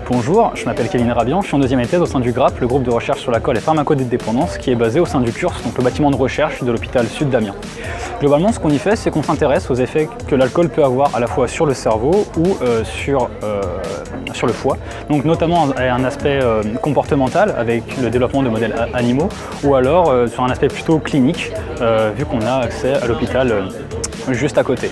Bonjour, je m'appelle Kevin Rabian, je suis en deuxième année de thèse au sein du GRAP, le groupe de recherche sur l'alcool et pharmacodépendance qui est basé au sein du CURS, donc le bâtiment de recherche de l'hôpital Sud d'Amiens. Globalement, ce qu'on y fait, c'est qu'on s'intéresse aux effets que l'alcool peut avoir à la fois sur le cerveau ou sur le foie, donc notamment un aspect comportemental avec le développement de modèles animaux ou alors sur un aspect plutôt clinique vu qu'on a accès à l'hôpital juste à côté.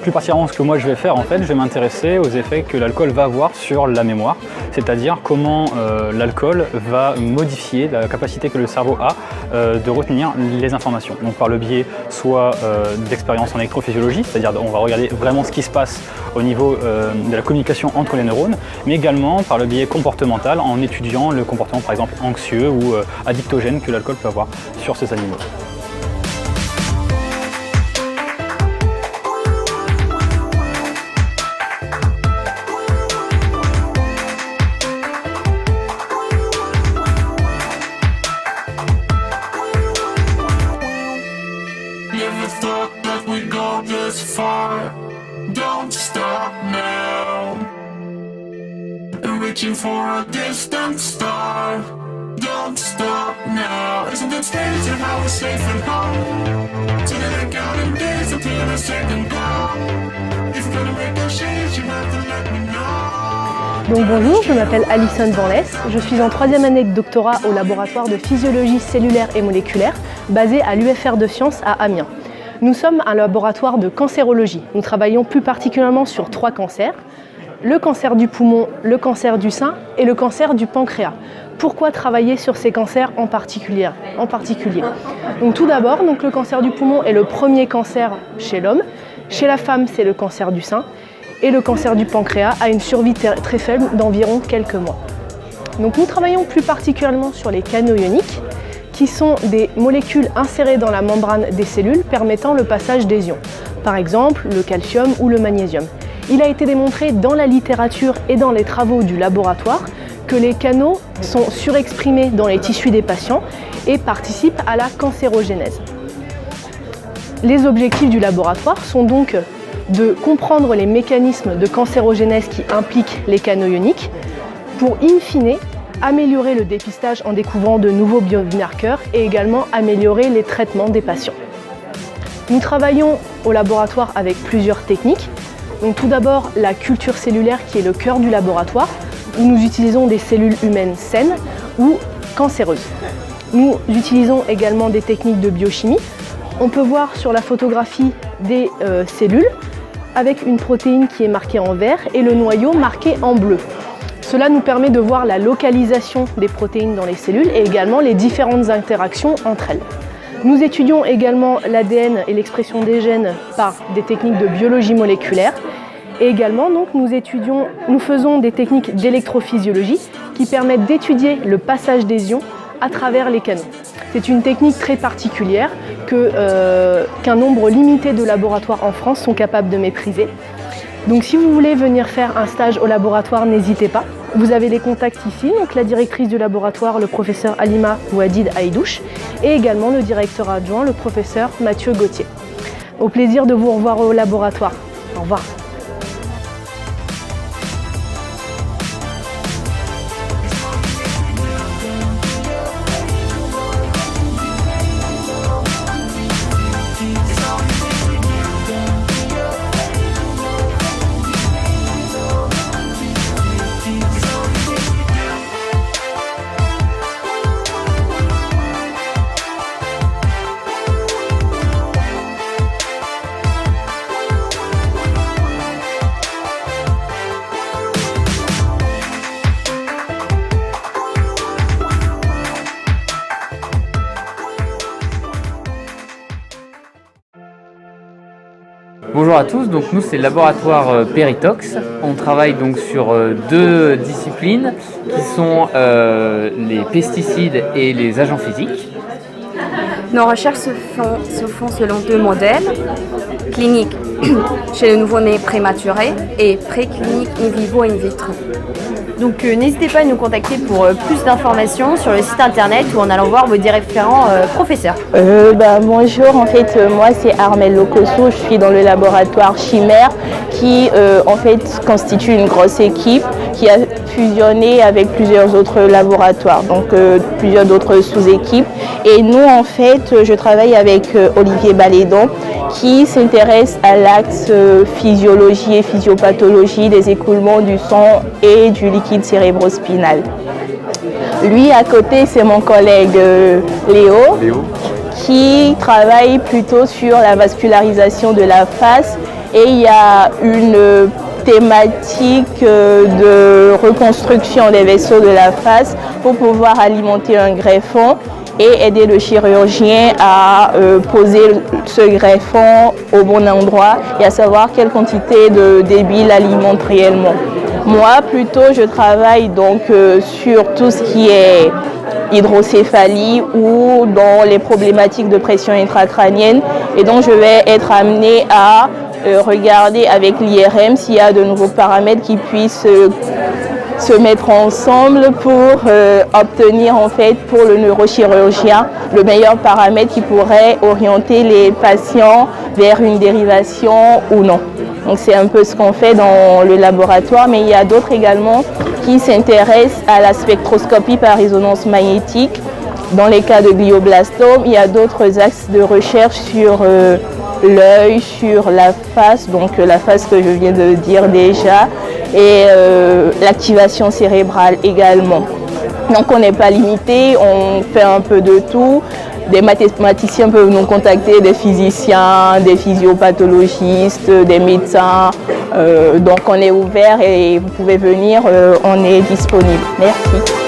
Plus particulièrement, ce que moi je vais faire, en fait, je vais m'intéresser aux effets que l'alcool va avoir sur la mémoire, c'est-à-dire comment l'alcool va modifier la capacité que le cerveau a de retenir les informations. Donc par le biais soit d'expériences en électrophysiologie, c'est-à-dire on va regarder vraiment ce qui se passe au niveau de la communication entre les neurones, mais également par le biais comportemental en étudiant le comportement par exemple anxieux ou addictogène que l'alcool peut avoir sur ces animaux. Don't stop now. Reaching for a distant star. Don't stop now. Isn't it strange how we're safe and home? Together counting days until the second come. If you're gonna make a change, you have to let me know. Donc bonjour, je m'appelle Alison Vanless. Je suis en troisième année de doctorat au laboratoire de physiologie cellulaire et moléculaire basé à l'UFR de Sciences à Amiens. Nous sommes un laboratoire de cancérologie. Nous travaillons plus particulièrement sur 3 cancers, le cancer du poumon, le cancer du sein et le cancer du pancréas. Pourquoi travailler sur ces cancers en particulier? Donc, tout d'abord, le cancer du poumon est le premier cancer chez l'homme. Chez la femme, c'est le cancer du sein. Et le cancer du pancréas a une survie très faible d'environ quelques mois. Donc, nous travaillons plus particulièrement sur les canaux ioniques, qui sont des molécules insérées dans la membrane des cellules permettant le passage des ions, par exemple le calcium ou le magnésium. Il a été démontré dans la littérature et dans les travaux du laboratoire que les canaux sont surexprimés dans les tissus des patients et participent à la cancérogénèse. Les objectifs du laboratoire sont donc de comprendre les mécanismes de cancérogénèse qui impliquent les canaux ioniques pour, in fine, améliorer le dépistage en découvrant de nouveaux biomarqueurs et également améliorer les traitements des patients. Nous travaillons au laboratoire avec plusieurs techniques. Donc, tout d'abord, la culture cellulaire qui est le cœur du laboratoire, où nous utilisons des cellules humaines saines ou cancéreuses. Nous utilisons également des techniques de biochimie. On peut voir sur la photographie des cellules avec une protéine qui est marquée en vert et le noyau marqué en bleu. Cela nous permet de voir la localisation des protéines dans les cellules et également les différentes interactions entre elles. Nous étudions également l'ADN et l'expression des gènes par des techniques de biologie moléculaire et également nous faisons des techniques d'électrophysiologie qui permettent d'étudier le passage des ions à travers les canaux. C'est une technique très particulière qu'un nombre limité de laboratoires en France sont capables de maîtriser. Donc si vous voulez venir faire un stage au laboratoire, n'hésitez pas. Vous avez les contacts ici, donc la directrice du laboratoire, le professeur Halima Ouadid Aïdouche, et également le directeur adjoint, le professeur Mathieu Gauthier. Au plaisir de vous revoir au laboratoire. Au revoir. Bonjour à tous, donc nous c'est le laboratoire Peritox. On travaille donc sur 2 disciplines qui sont les pesticides et les agents physiques. Nos recherches se font selon 2 modèles cliniques chez le nouveau-né prématuré et préclinique in vivo et in vitro. Donc n'hésitez pas à nous contacter pour plus d'informations sur le site internet ou en allant voir vos différents professeurs. Bonjour, en fait moi c'est Armelle Locosso, je suis dans le laboratoire Chimère qui en fait constitue une grosse équipe qui a fusionné avec plusieurs autres laboratoires, donc plusieurs autres sous-équipes. Et nous en fait je travaille avec Olivier Balédon qui s'intéresse à l'axe physiologie et physiopathologie des écoulements du sang et du liquide cérébrospinal. Lui à côté c'est mon collègue Léo qui travaille plutôt sur la vascularisation de la face et il y a une thématique de reconstruction des vaisseaux de la face pour pouvoir alimenter un greffon et aider le chirurgien à poser ce greffon au bon endroit et à savoir quelle quantité de débit l'alimente réellement. Moi, plutôt, je travaille donc sur tout ce qui est hydrocéphalie ou dans les problématiques de pression intracrânienne et donc je vais être amenée à regarder avec l'IRM s'il y a de nouveaux paramètres qui puissent se mettre ensemble pour obtenir en fait pour le neurochirurgien le meilleur paramètre qui pourrait orienter les patients vers une dérivation ou non. Donc c'est un peu ce qu'on fait dans le laboratoire, mais il y a d'autres également qui s'intéressent à la spectroscopie par résonance magnétique. Dans les cas de glioblastome, il y a d'autres axes de recherche sur l'œil, sur la face, donc la face que je viens de dire déjà, et l'activation cérébrale également. Donc on n'est pas limité, on fait un peu de tout. Des mathématiciens peuvent nous contacter, des physiciens, des physiopathologistes, des médecins. Donc on est ouvert et vous pouvez venir, on est disponible. Merci.